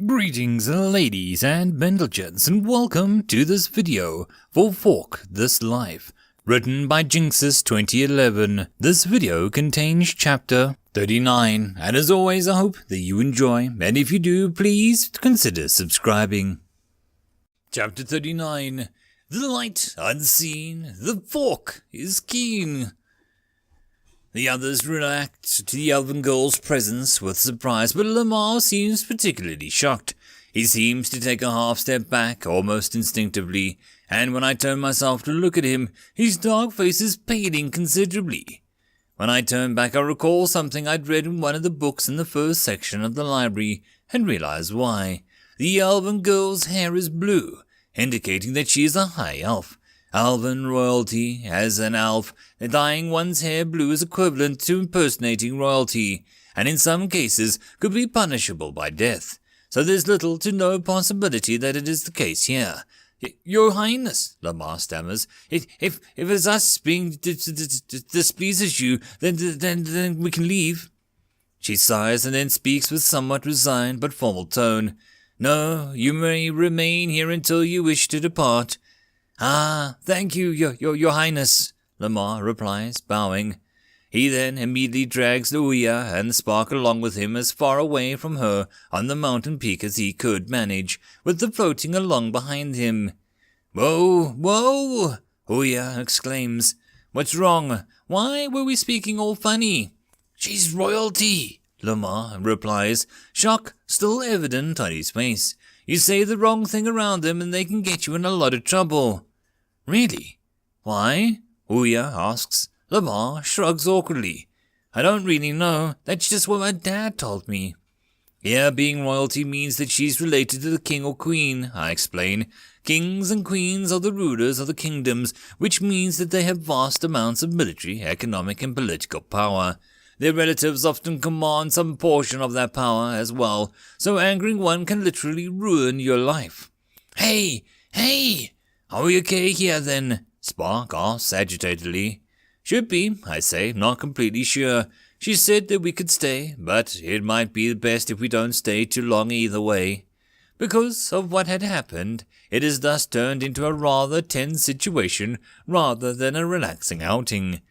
Greetings ladies and gentlemen, and welcome to this video for Fork This Life, written by Jinxes 2011. This video contains chapter 39, and as always I hope that you enjoy, and if you do, please consider subscribing. Chapter 39. The light unseen, the fork is keen. The others react to the elven girl's presence with surprise, but Lamar seems particularly shocked. He seems to take a half step back, almost instinctively, and when I turn myself to look at him, his dark face is paling considerably. When I turn back, I recall something I'd read in one of the books in the first section of the library, and realize why. The elven girl's hair is blue, indicating that she is a high elf. Elven royalty. As an elf, dyeing one's hair blue is equivalent to impersonating royalty, and in some cases could be punishable by death. So there's little to no possibility that it is the case here. Your Highness, Lamar stammers, if it's us being displeases you, then we can leave. She sighs and then speaks with somewhat resigned but formal tone. No, you may remain here until you wish to depart. Ah, thank you, your Highness, Lamar replies, bowing. He then immediately drags Ouya and Spark along with him as far away from her on the mountain peak as he could manage, with the floating along behind him. Whoa, whoa, Ouya exclaims. What's wrong? Why were we speaking all funny? She's royalty, Lamar replies, shock still evident on his face. You say the wrong thing around them and they can get you in a lot of trouble. Really? Why? Ouya asks. Lamar shrugs awkwardly. I don't really know. That's just what my dad told me. Yeah, being royalty means that she's related to the king or queen, I explain. Kings and queens are the rulers of the kingdoms, which means that they have vast amounts of military, economic, and political power. Their relatives often command some portion of that power as well, so angering one can literally ruin your life. Hey! Are we okay here then? Spark asks agitatedly. Should be, I say, not completely sure. She said that we could stay, but it might be best if we don't stay too long either way. Because of what had happened, it is thus turned into a rather tense situation rather than a relaxing outing.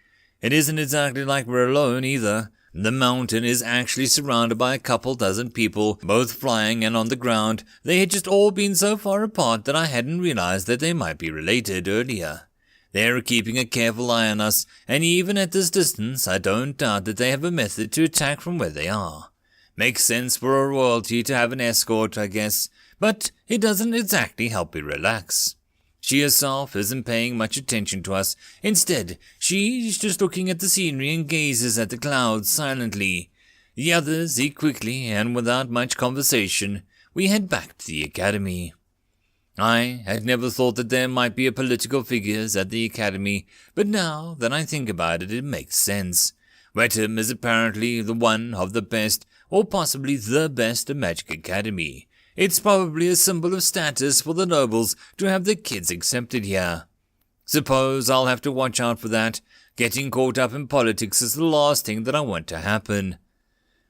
It isn't exactly like we're alone either. The mountain is actually surrounded by a couple dozen people, both flying and on the ground. They had just all been so far apart that I hadn't realized that they might be related earlier. They're keeping a careful eye on us, and even at this distance, I don't doubt that they have a method to attack from where they are. Makes sense for a royalty to have an escort, I guess, but it doesn't exactly help me relax. She herself isn't paying much attention to us. Instead, she's just looking at the scenery and gazes at the clouds silently. The others eat quickly, and without much conversation, we head back to the academy. I had never thought that there might be political figures at the academy, but now that I think about it, it makes sense. Wetham is apparently the one of the best, or possibly the best, magic academy. It's probably a symbol of status for the nobles to have their kids accepted here. Suppose I'll have to watch out for that. Getting caught up in politics is the last thing that I want to happen.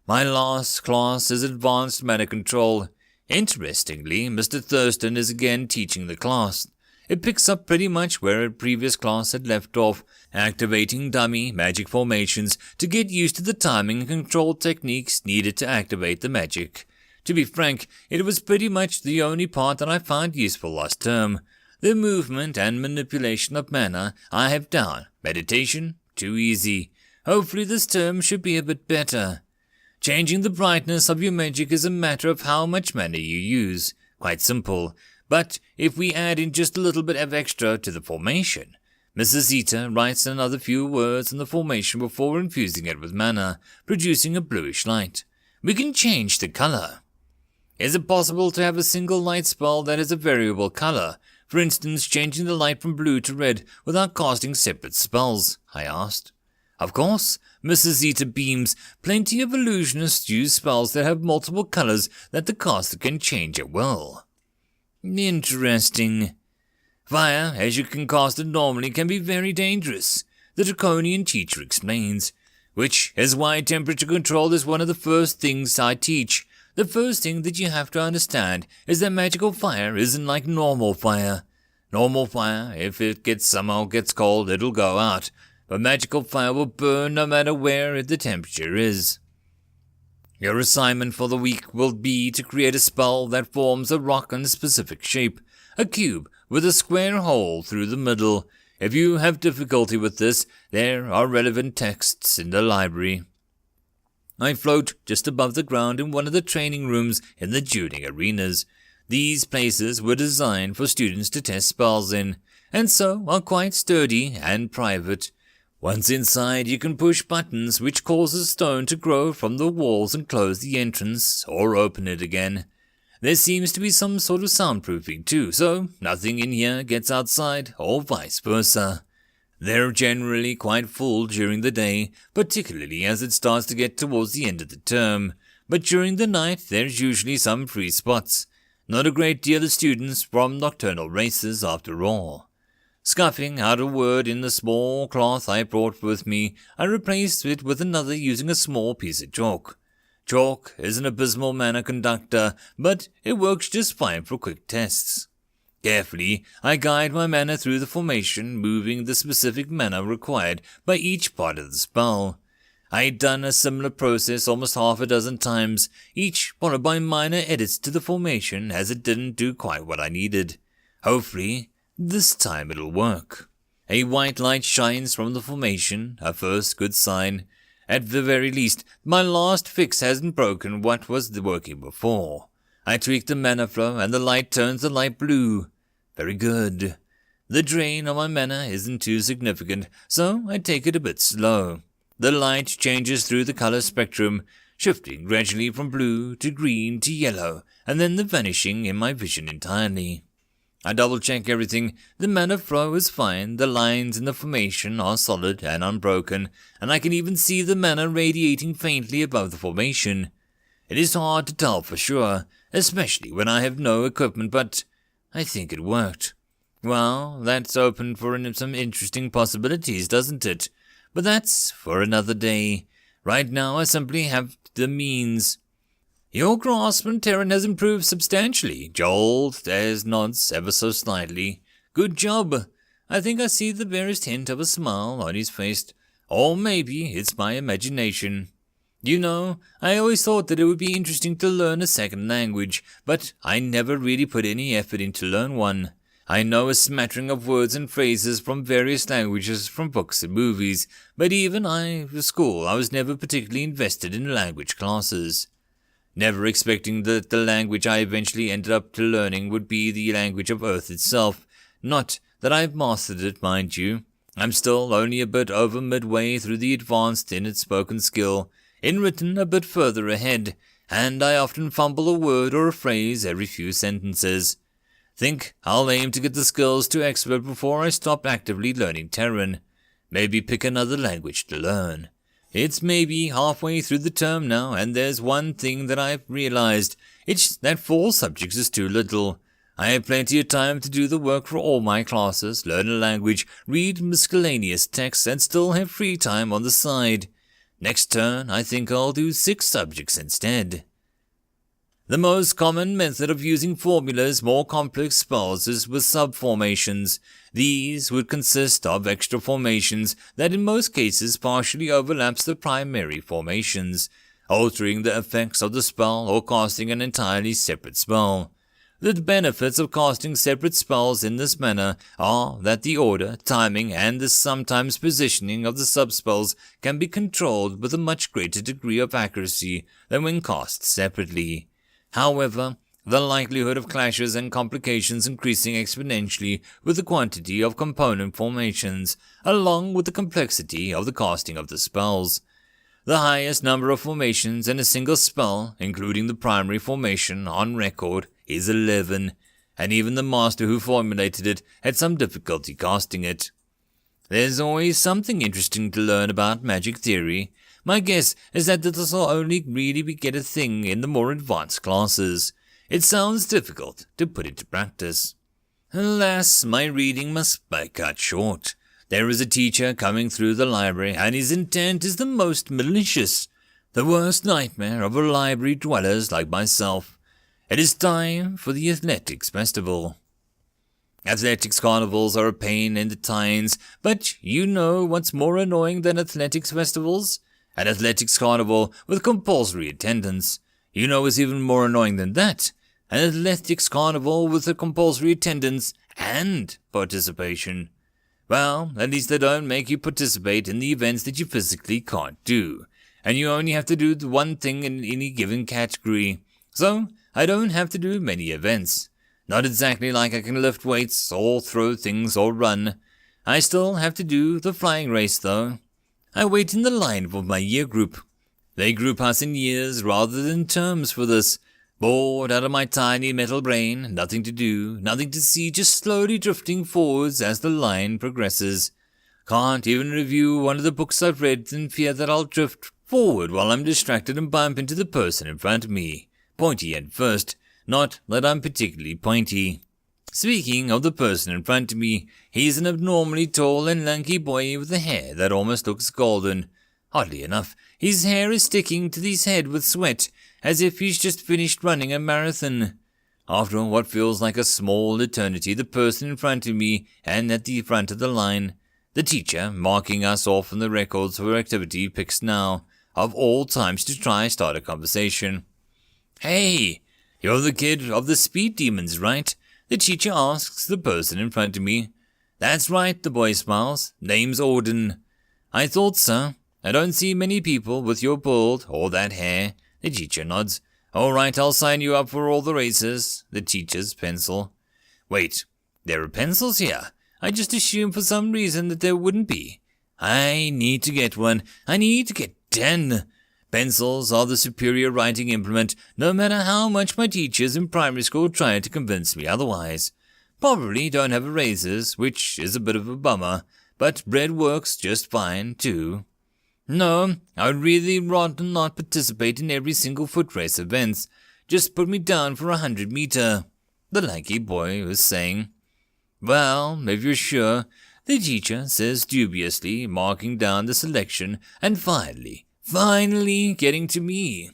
My last class is Advanced Matter Control. Interestingly, Mr. Thurston is again teaching the class. It picks up pretty much where a previous class had left off, activating dummy magic formations to get used to the timing and control techniques needed to activate the magic. To be frank, it was pretty much the only part that I found useful last term. The movement and manipulation of mana I have down. Meditation, too easy. Hopefully this term should be a bit better. Changing the brightness of your magic is a matter of how much mana you use. Quite simple. But if we add in just a little bit of extra to the formation, Mrs. Zeta writes another few words in the formation before infusing it with mana, producing a bluish light. We can change the color. Is it possible to have a single light spell that is a variable color? For instance, changing the light from blue to red without casting separate spells, I asked. Of course, Mrs. Zeta beams. Plenty of illusionists use spells that have multiple colors that the caster can change at will. Interesting. Fire, as you can cast it normally, can be very dangerous, the draconian teacher explains, which is why temperature control is one of the first things I teach. The first thing that you have to understand is that magical fire isn't like normal fire. Normal fire, if it somehow gets cold, it'll go out, but magical fire will burn no matter where the temperature is. Your assignment for the week will be to create a spell that forms a rock in a specific shape, a cube with a square hole through the middle. If you have difficulty with this, there are relevant texts in the library. I float just above the ground in one of the training rooms in the dueling arenas. These places were designed for students to test spells in, and so are quite sturdy and private. Once inside, you can push buttons which causes stone to grow from the walls and close the entrance, or open it again. There seems to be some sort of soundproofing too, so nothing in here gets outside, or vice versa. They're generally quite full during the day, particularly as it starts to get towards the end of the term, but during the night there's usually some free spots. Not a great deal of students from nocturnal races after all. Scuffing out a word in the small cloth I brought with me, I replaced it with another using a small piece of chalk. Chalk is an abysmal mana conductor, but it works just fine for quick tests. Carefully, I guide my mana through the formation, moving the specific mana required by each part of the spell. I had done a similar process almost half a dozen times, each followed by minor edits to the formation as it didn't do quite what I needed. Hopefully, this time it'll work. A white light shines from the formation, a first good sign. At the very least, my last fix hasn't broken what was working before. I tweak the mana flow and the light turns the light blue. Very good. The drain on my mana isn't too significant, so I take it a bit slow. The light changes through the color spectrum, shifting gradually from blue to green to yellow, and then vanishing in my vision entirely. I double-check everything. The mana flow is fine, the lines in the formation are solid and unbroken, and I can even see the mana radiating faintly above the formation. It is hard to tell for sure, especially when I have no equipment, but I think it worked. Well, that's open for some interesting possibilities, doesn't it? But that's for another day. Right now I simply have the means. Your grasp on Terran has improved substantially. Joel nods ever so slightly. Good job. I think I see the barest hint of a smile on his face. Or maybe it's my imagination. You know, I always thought that it would be interesting to learn a second language, but I never really put any effort into learn one. I know a smattering of words and phrases from various languages from books and movies, but even at school I was never particularly invested in language classes. Never expecting that the language I eventually ended up learning would be the language of Earth itself. Not that I've mastered it, mind you. I'm still only a bit over midway through the advanced in its spoken skill, in written a bit further ahead, and I often fumble a word or a phrase every few sentences. Think I'll aim to get the skills to expert before I stop actively learning Terran. Maybe pick another language to learn. It's maybe halfway through the term now, and there's one thing that I've realized. It's that 4 subjects is too little. I have plenty of time to do the work for all my classes, learn a language, read miscellaneous texts, and still have free time on the side. Next turn, I think I'll do 6 subjects instead. The most common method of using formulas more complex spells is with subformations. These would consist of extra formations that in most cases partially overlaps the primary formations, altering the effects of the spell or casting an entirely separate spell. The benefits of casting separate spells in this manner are that the order, timing, and the sometimes positioning of the subspells can be controlled with a much greater degree of accuracy than when cast separately. However, the likelihood of clashes and complications increasing exponentially with the quantity of component formations, along with the complexity of the casting of the spells. The highest number of formations in a single spell, including the primary formation on record, is 11, and even the master who formulated it had some difficulty casting it. There's always something interesting to learn about magic theory. My guess is that this will only really get a thing in the more advanced classes. It sounds difficult to put into practice. Alas, my reading must be cut short. There is a teacher coming through the library, and his intent is the most malicious. The worst nightmare of a library dwellers like myself. It is time for the Athletics Festival. Athletics carnivals are a pain in the tines, but you know what's more annoying than athletics festivals? An athletics carnival with compulsory attendance. You know what's even more annoying than that? An athletics carnival with a compulsory attendance and participation. Well, at least they don't make you participate in the events that you physically can't do, and you only have to do the one thing in any given category. So, I don't have to do many events. Not exactly like I can lift weights, or throw things, or run. I still have to do the flying race, though. I wait in the line for my year group. They group us in years rather than terms for this. Bored out of my tiny metal brain, nothing to do, nothing to see, just slowly drifting forwards as the line progresses. Can't even review one of the books I've read in fear that I'll drift forward while I'm distracted and bump into the person in front of me. Pointy at first, not that I'm particularly pointy. Speaking of the person in front of me, he's an abnormally tall and lanky boy with a hair that almost looks golden. Oddly enough, his hair is sticking to his head with sweat, as if he's just finished running a marathon. After what feels like a small eternity, the person in front of me and at the front of the line, the teacher, marking us off on the records for activity, picks now, of all times, to try start a conversation. "Hey, you're the kid of the speed demons, right?" the teacher asks the person in front of me. "That's right," the boy smiles. "Name's Auden." "I thought so. I don't see many people with your build or that hair." The teacher nods. "All right, I'll sign you up for all the races." The teacher's pencil. "Wait, there are pencils here? I just assumed for some reason that there wouldn't be. I need to get one. I need to get 10. Pencils are the superior writing implement, no matter how much my teachers in primary school tried to convince me otherwise. Probably don't have erasers, which is a bit of a bummer, but bread works just fine, too. No, I'd really rather not participate in every single foot race events. Just put me down for 100 meter, the lanky boy was saying. "Well, if you're sure," the teacher says dubiously, marking down the selection, and finally getting to me.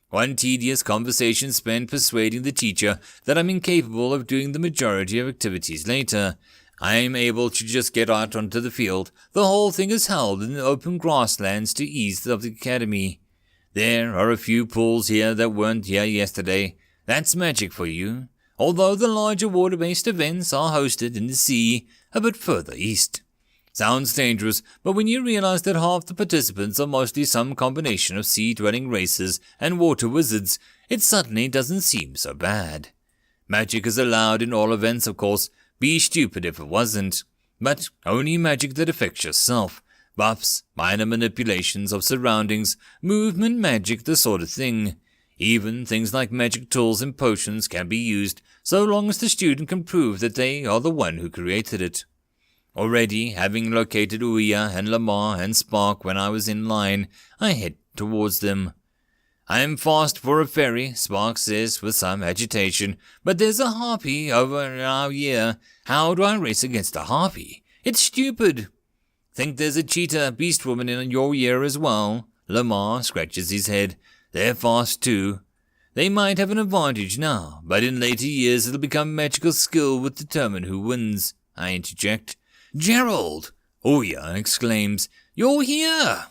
One tedious conversation spent persuading the teacher that I'm incapable of doing the majority of activities later. I'm able to just get out onto the field. The whole thing is held in the open grasslands to east of the academy. There are a few pools here that weren't here yesterday. That's magic for you. Although the larger water-based events are hosted in the sea, a bit further east. Sounds dangerous, but when you realize that half the participants are mostly some combination of sea-dwelling races and water wizards, it suddenly doesn't seem so bad. Magic is allowed in all events, of course. Be stupid if it wasn't. But only magic that affects yourself. Buffs, minor manipulations of surroundings, movement magic, the sort of thing. Even things like magic tools and potions can be used, so long as the student can prove that they are the one who created it. Already, having located Ouya and Lamar and Spark when I was in line, I head towards them. "I am fast for a ferry," Spark says with some agitation, "but there's a harpy over our year. How do I race against a harpy? It's stupid." "Think there's a cheetah beast woman in your year as well?" Lamar scratches his head. "They're fast too. They might have an advantage now, but in later years it'll become magical skill will determine who wins," I interject. "Gerald!" Ouya exclaims. "You're here!"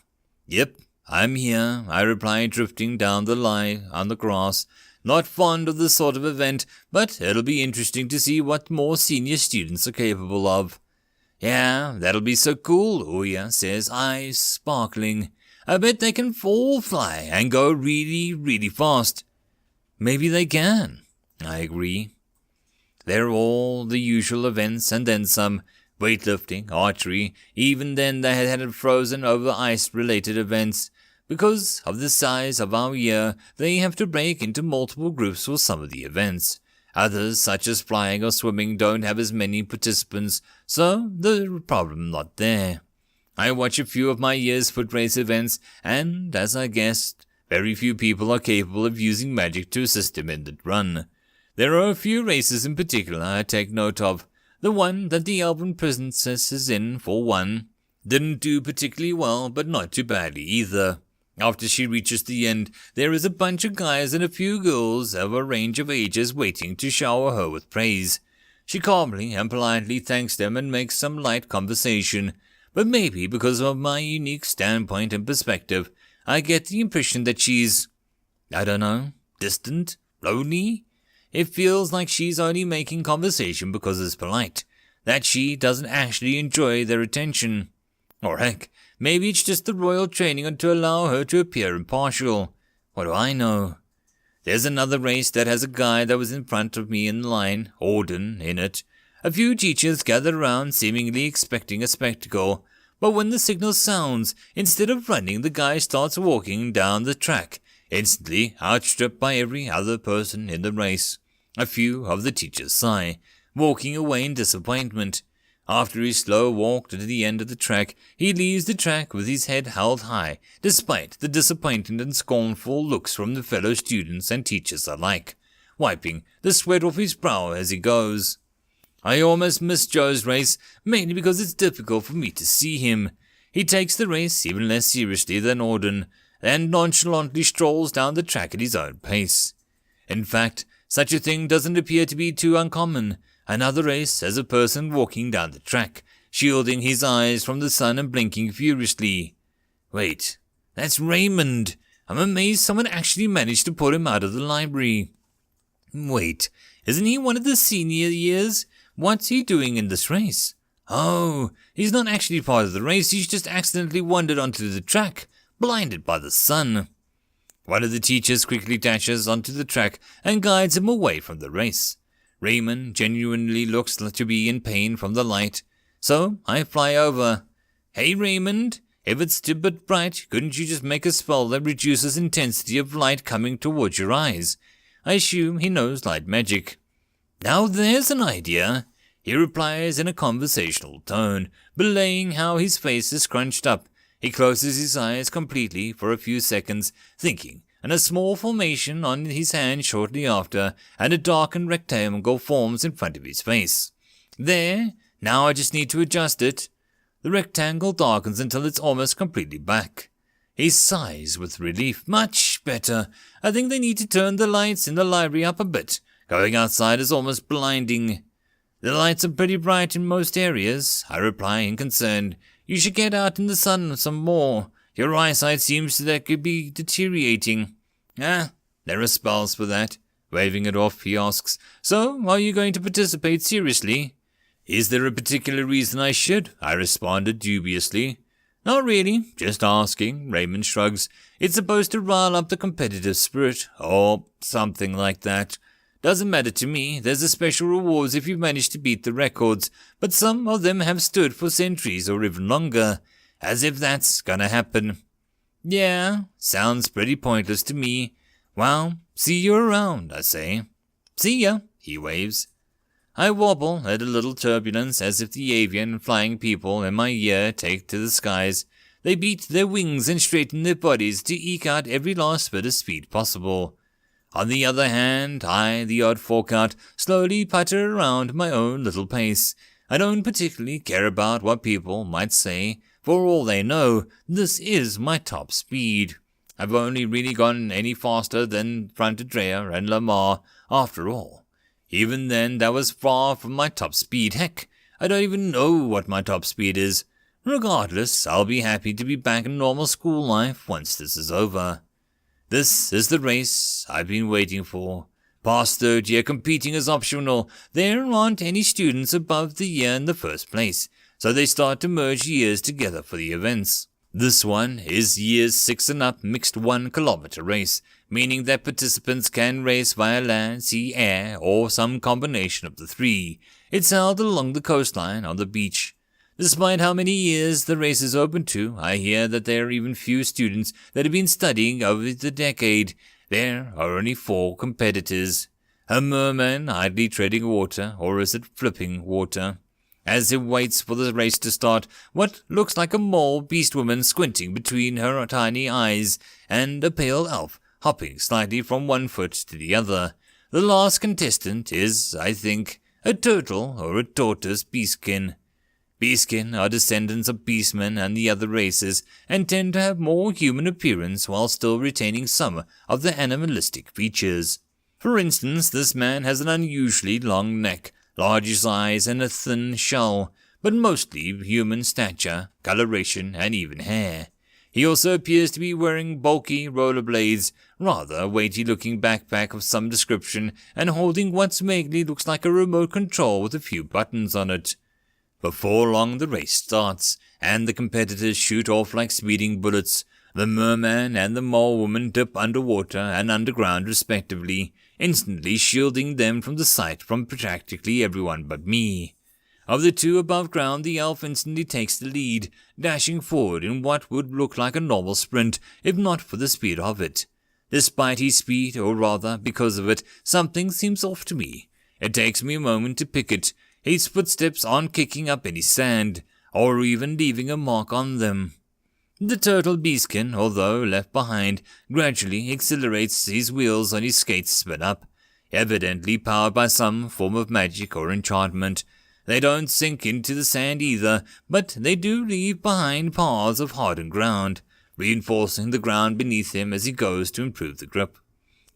"Yep, I'm here," I reply, drifting down the line on the grass. Not fond of this sort of event, but it'll be interesting to see what more senior students are capable of. "Yeah, that'll be so cool," Ouya says, eyes sparkling. "I bet they can all fly and go really, really fast." "Maybe they can," I agree. There are all the usual events and then some. Weightlifting, archery, even then they had frozen over ice-related events. Because of the size of our year, they have to break into multiple groups for some of the events. Others, such as flying or swimming, don't have as many participants, so the problem not there. I watch a few of my year's foot race events, and, as I guessed, very few people are capable of using magic to assist them in the run. There are a few races in particular I take note of. The one that the Elven Princess is in, for one, didn't do particularly well, but not too badly either. After she reaches the end, there is a bunch of guys and a few girls of a range of ages waiting to shower her with praise. She calmly and politely thanks them and makes some light conversation, but maybe because of my unique standpoint and perspective, I get the impression that she's, I don't know, distant, lonely. It feels like she's only making conversation because it's polite, that she doesn't actually enjoy their attention. Or heck, maybe it's just the royal training to allow her to appear impartial. What do I know? There's another race that has a guy that was in front of me in line, Auden, in it. A few teachers gather around, seemingly expecting a spectacle, but when the signal sounds, instead of running, the guy starts walking down the track, instantly outstripped by every other person in the race. A few of the teachers sigh, walking away in disappointment. After his slow walk to the end of the track, he leaves the track with his head held high, despite the disappointed and scornful looks from the fellow students and teachers alike, wiping the sweat off his brow as he goes. I almost miss Joe's race, mainly because it's difficult for me to see him. He takes the race even less seriously than Auden, and nonchalantly strolls down the track at his own pace. In fact, such a thing doesn't appear to be too uncommon. Another race has a person walking down the track, shielding his eyes from the sun and blinking furiously. Wait, that's Raymond. I'm amazed someone actually managed to pull him out of the library. Wait, isn't he one of the senior years? What's he doing in this race? Oh, he's not actually part of the race, he's just accidentally wandered onto the track, blinded by the sun. One of the teachers quickly dashes onto the track and guides him away from the race. Raymond genuinely looks to be in pain from the light, so I fly over. Hey Raymond, if it's a bit bright, couldn't you just make a spell that reduces intensity of light coming towards your eyes? I assume he knows light magic. Now there's an idea, he replies in a conversational tone, belaying how his face is scrunched up. He closes his eyes completely for a few seconds, thinking, and a small formation on his hand shortly after, and a darkened rectangle forms in front of his face. There, now I just need to adjust it. The rectangle darkens until it's almost completely black. He sighs with relief. Much better. I think they need to turn the lights in the library up a bit. Going outside is almost blinding. The lights are pretty bright in most areas, I reply unconcerned. You should get out in the sun some more. Your eyesight seems to be deteriorating. There are spells for that. Waving it off, he asks, So, are you going to participate seriously? Is there a particular reason I should? I responded dubiously. Not really, just asking, Raymond shrugs. It's supposed to rile up the competitive spirit, or something like that. Doesn't matter to me, there's a special rewards if you manage to beat the records, but some of them have stood for centuries or even longer, as if that's gonna happen. Yeah, sounds pretty pointless to me. Well, see you around, I say. See ya, he waves. I wobble at a little turbulence as if the avian flying people in my ear take to the skies. They beat their wings and straighten their bodies to eke out every last bit of speed possible. On the other hand, I, the odd forkout, slowly putter around my own little pace. I don't particularly care about what people might say. For all they know, this is my top speed. I've only really gone any faster than Frontadrea and Lamar, after all. Even then, that was far from my top speed. Heck, I don't even know what my top speed is. Regardless, I'll be happy to be back in normal school life once this is over. This is the race I've been waiting for. Past third year competing is optional. There aren't any students above the year in the first place, so they start to merge years together for the events. This one is years 6 and up mixed 1 kilometer race, meaning that participants can race via land, sea, air, or some combination of the three. It's held along the coastline on the beach. Despite how many years the race is open to, I hear that there are even few students that have been studying over the decade. There are only 4 competitors. A merman idly treading water, or is it flipping water? As it waits for the race to start, what looks like a mole beast woman squinting between her tiny eyes, and a pale elf hopping slightly from one foot to the other. The last contestant is, I think, a turtle or a tortoise beastkin. Beastkin are descendants of beastmen and the other races, and tend to have more human appearance while still retaining some of their animalistic features. For instance, this man has an unusually long neck, largish eyes, and a thin shell, but mostly human stature, coloration, and even hair. He also appears to be wearing bulky rollerblades, rather a weighty-looking backpack of some description, and holding what vaguely looks like a remote control with a few buttons on it. Before long the race starts, and the competitors shoot off like speeding bullets. The merman and the mole woman dip underwater and underground respectively, instantly shielding them from the sight from practically everyone but me. Of the two above ground, the elf instantly takes the lead, dashing forward in what would look like a normal sprint, if not for the speed of it. Despite his speed, or rather, because of it, something seems off to me. It takes me a moment to pick it. His footsteps aren't kicking up any sand, or even leaving a mark on them. The turtle beastkin, although left behind, gradually accelerates. His wheels on his skates spin up, evidently powered by some form of magic or enchantment. They don't sink into the sand either, but they do leave behind paths of hardened ground, reinforcing the ground beneath him as he goes to improve the grip.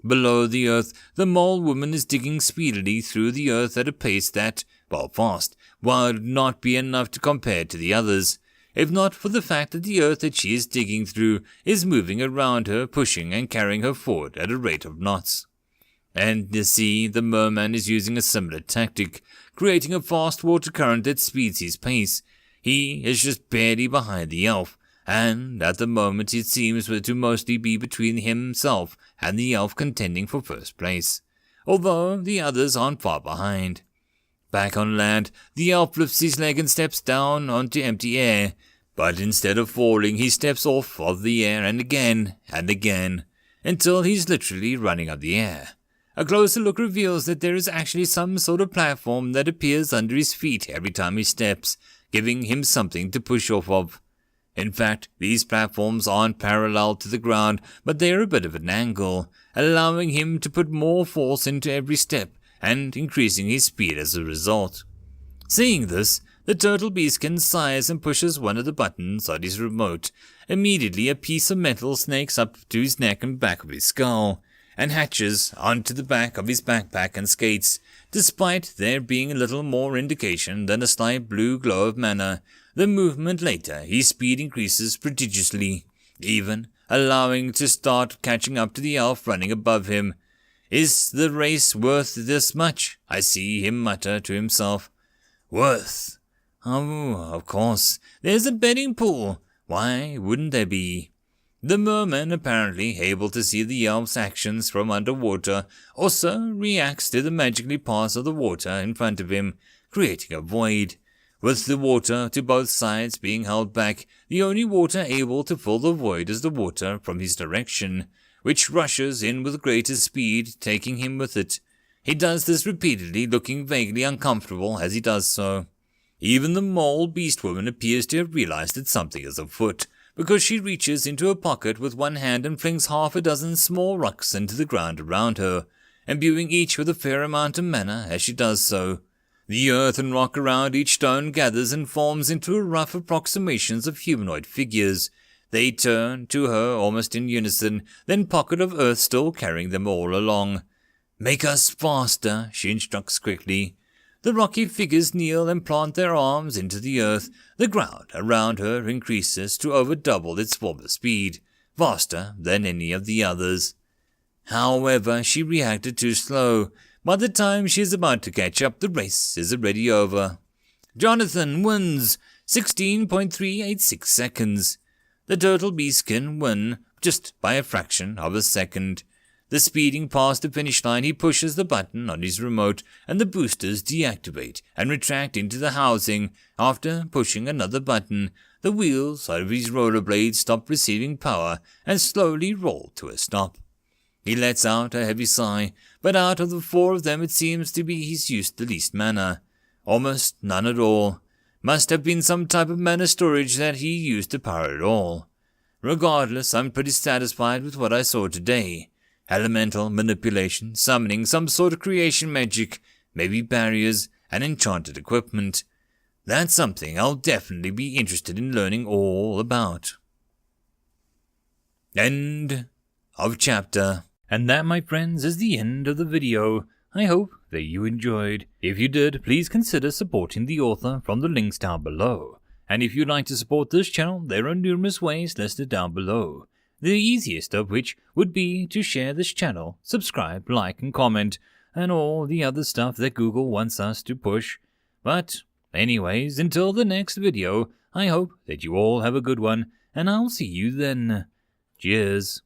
Below the earth, the mole woman is digging speedily through the earth at a pace that, while fast, would not be enough to compare to the others, if not for the fact that the earth that she is digging through is moving around her, pushing and carrying her forward at a rate of knots. And you see, the merman is using a similar tactic, creating a fast water current that speeds his pace. He is just barely behind the elf, and at the moment it seems to mostly be between himself and the elf contending for first place, although the others aren't far behind. Back on land, the elf lifts his leg and steps down onto empty air, but instead of falling, he steps off of the air and again, until he's literally running up the air. A closer look reveals that there is actually some sort of platform that appears under his feet every time he steps, giving him something to push off of. In fact, these platforms aren't parallel to the ground, but they are a bit of an angle, allowing him to put more force into every step, and increasing his speed as a result. Seeing this, the turtle beastkin sighs and pushes one of the buttons on his remote. Immediately a piece of metal snakes up to his neck and back of his skull, and hatches onto the back of his backpack and skates. Despite there being a little more indication than a slight blue glow of mana, the movement later, his speed increases prodigiously, even allowing to start catching up to the elf running above him. Is the race worth this much? I see him mutter to himself. Worth? Oh, of course. There's a betting pool. Why wouldn't there be? The merman, apparently able to see the elf's actions from underwater, also reacts to the magically pass of the water in front of him, creating a void. With the water to both sides being held back, the only water able to fill the void is the water from his direction, which rushes in with greater speed, taking him with it. He does this repeatedly, looking vaguely uncomfortable as he does so. Even the mole beast woman appears to have realized that something is afoot, because she reaches into her pocket with one hand and flings half a dozen small rocks into the ground around her, imbuing each with a fair amount of mana as she does so. The earth and rock around each stone gathers and forms into rough approximations of humanoid figures. They turn to her almost in unison, then pocket of earth still carrying them all along. "Make us faster," she instructs quickly. The rocky figures kneel and plant their arms into the earth. The ground around her increases to over double its former speed, faster than any of the others. However, she reacted too slow. By the time she is about to catch up, the race is already over. Jonathan wins 16.386 seconds. The turtle beastkin won just by a fraction of a second. The speeding past the finish line, he pushes the button on his remote, and the boosters deactivate and retract into the housing. After pushing another button, the wheels of his rollerblades stop receiving power and slowly roll to a stop. He lets out a heavy sigh, but out of the four of them it seems to be he's used the least mana. Almost none at all. Must have been some type of mana storage that he used to power it all. Regardless, I'm pretty satisfied with what I saw today. Elemental manipulation, summoning some sort of creation magic, maybe barriers, and enchanted equipment. That's something I'll definitely be interested in learning all about. End of chapter. And that, my friends, is the end of the video. I hope that you enjoyed. If you did, please consider supporting the author from the links down below. And if you'd like to support this channel, there are numerous ways listed down below. The easiest of which would be to share this channel, subscribe, like and comment, and all the other stuff that Google wants us to push. But anyways, until the next video, I hope that you all have a good one, and I'll see you then. Cheers.